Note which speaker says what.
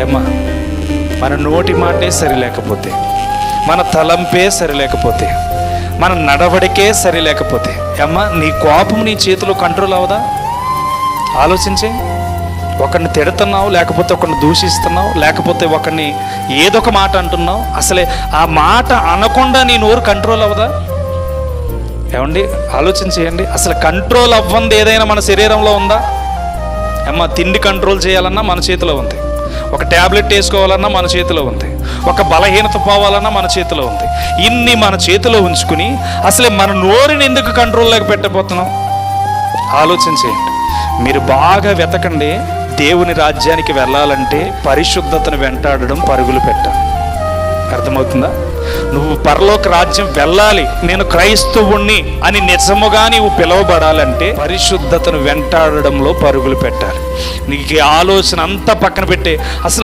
Speaker 1: ఏమ్మా, మన నోటి మాటే సరిలేకపోతే, మన తలంపే సరిలేకపోతే, మన నడవడికే సరిలేకపోతే, ఏమ్మా నీ కోపం నీ చేతిలో కంట్రోల్ అవ్వదా? ఆలోచించే. ఒకరిని తిడుతున్నావు, లేకపోతే ఒకరిని దూషిస్తున్నావు, లేకపోతే ఒకరిని ఏదొక మాట అంటున్నావు, అసలే ఆ మాట అనకుండా నీ నోరు కంట్రోల్ అవ్వదా? ఏమండి ఆలోచన చేయండి. అసలు కంట్రోల్ అవ్వంది ఏదైనా మన శరీరంలో ఉందా? అమ్మ, తిండి కంట్రోల్ చేయాలన్నా మన చేతిలో ఉంది, ఒక ట్యాబ్లెట్ వేసుకోవాలన్నా మన చేతిలో ఉంది, ఒక బలహీనత పోవాలన్నా మన చేతిలో ఉంది. ఇన్ని మన చేతిలో ఉంచుకుని అసలే మన నోరుని ఎందుకు కంట్రోల్లోకి పెట్టబోతున్నాం? ఆలోచన చేయండి. మీరు బాగా వెతకండి. దేవుని రాజ్యానికి వెళ్ళాలంటే పరిశుద్ధతను వెంటాడడం, పరుగులు పెట్టాలి. అర్థమవుతుందా? నువ్వు పరలోక రాజ్యం వెళ్ళాలి, నేను క్రైస్తవుణ్ణి అని నిజముగా నీవు పిలువబడాలంటే పరిశుద్ధతను వెంటాడడంలో పరుగులు పెట్టాలి. నీకు ఆలోచన అంతా పక్కన పెట్టే అసలు